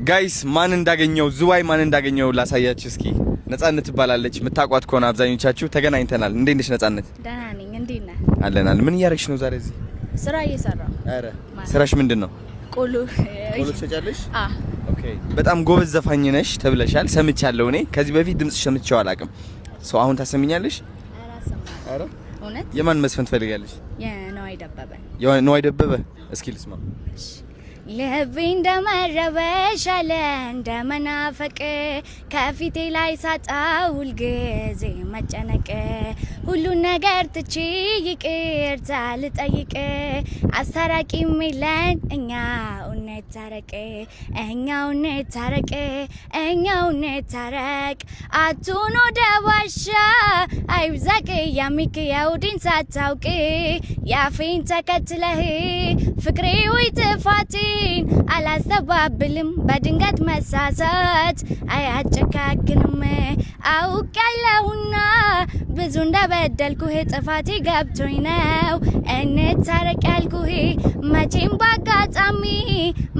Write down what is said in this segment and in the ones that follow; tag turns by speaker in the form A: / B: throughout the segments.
A: ጋይስ ማን እንዳገኘው ዝዋይ ማን እንዳገኘው ላሳያችሁ እስኪ። ነጻነት ትባላለች። መታቋት ከሆነ አብዛኞቻችሁ ተገናኝተናል። እንዴት ነሽ ነጻነት?
B: ደህና ነኝ። እንዴት ነህ?
A: አለናል። ምን እያደረግሽ ነው ዛሬ እዚህ?
B: ስራ እየሰራሁ።
A: አረ ስራሽ ምንድነው?
B: ቆሎ
A: ትሸጫለሽ? ኦኬ። በጣም ጎበዝ ዘፋኝ ነሽ ተብለሻል። ሰምቻለሁ። እኔ ከዚህ በፊት ድምጽሽ ሰምቼው አላውቅም። ሰው አሁን ታሰሚኛለሽ? አረ
B: እውነት?
A: የማን መስፈን ትፈልጋለሽ?
B: የነዋይ ደበበ።
A: የነዋይ ደበበ። እስኪ ልስማ።
B: ልቤ እንደመረበሽ አለ እንደመናፈቅ ከፊቴ ላይ ሳጣው ሁልጊዜ መጨነቅ ሁሉን ነገር ትቼ ይቅርታ ልጠይቅ አስታራቂም የለን እኛው እንታረቅ እኛው እንታረቅ አቱን ወደ ዋሻ አይብዛቅ ያሚክ የውዲን ሳታውቅ ያፌን ተከትለህ ፍቅሬ ወይ ጥፋቴ አላስተባብልም በድንገት መሳሳት አያጨካክንም አውቃለሁና ብዙ እንደበደልኩህ ጥፋቴ ገብቶኝ ነው እንታረቅ ያልኩህ መቼም ባጋጣሚ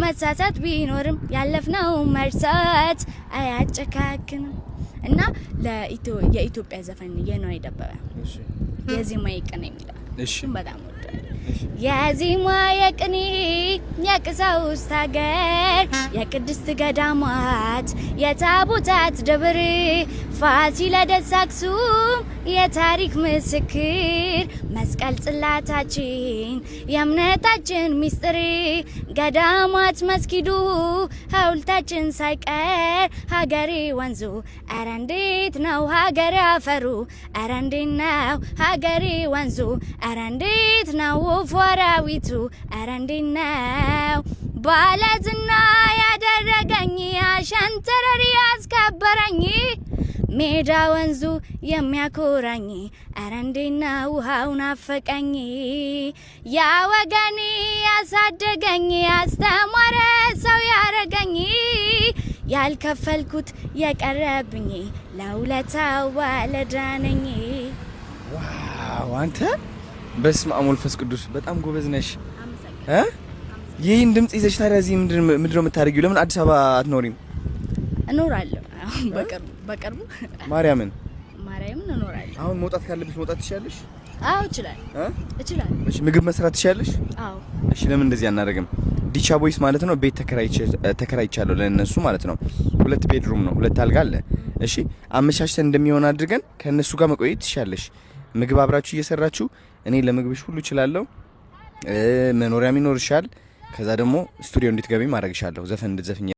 B: መሳሳት ቢኖርም ያለፍነው መርሳት አያጨካክንም እና የኢትዮጵያ ዘፈን የነዋይ ደበበ የዜማ የቅኔ የሚለው እሺ በጣም ወዳለሁ የዜማ የቅኔ የቀሳውስት ሀገር የቅድስት ገዳማት የታቦታት ደብር ፋሲለደስ አክሱም የታሪክ ምስክር መስቀል ጽላታችን የእምነታችን ሚስጥር ገዳማት መስጊዱ ሐውልታችን ሳይቀር ሀገሬ ወንዙ ኧረ እንዴት ነው ሀገሬ አፈሩ ኧረ እንዴት ነው ሀገሬ ወንዙ ኧረ እንዴት ነው ፎራዊቱ ኧረ እንዴት ነው ባለዝና ያደረገኝ አሸንተረሪ ያስከበረኝ ሜዳ ወንዙ የሚያኮራኝ ኧረ እንዴት ነው ውሃው ናፈቀኝ ያ ወገኔ ያሳደገኝ ያስተማረ ሰው ያረገኝ ያልከፈልኩት የቀረብኝ ለውለታው ባለዳነኝ።
A: ዋው አንተ በስመ አብ ወመንፈስ ቅዱስ በጣም ጎበዝ ነሽ። ይህን ድምጽ ይዘሽ ታዲያ እዚህ ምንድነው የምታደርጊው? ለምን አዲስ አበባ አትኖሪም?
B: እኖራለሁ በቅርቡ
A: ማርያምን
B: እኖራለሁ።
A: አሁን መውጣት ካለብሽ መውጣት ትችያለሽ?
B: አዎ እችላለሁ።
A: እሺ ምግብ መስራት ትችያለሽ?
B: አዎ።
A: እሺ ለምን እንደዚህ አናደርግም? ዲቻ ቦይስ ማለት ነው ቤት ተከራይቻለሁ ለነሱ ማለት ነው። 2 ቤድሩም ነው 2 አልጋ አለ። እሺ አመቻችተን እንደሚሆን አድርገን ከነሱ ጋር መቆየት ትችያለሽ። ምግብ አብራችሁ እየሰራችሁ እኔ ለምግብሽ ሁሉ እችላለሁ። መኖሪያም ይኖርሻል። ከዛ ደግሞ ስቱዲዮ እንድትገቢ ማድረግሻለሁ። ዘፈን እንድትዘፍኝ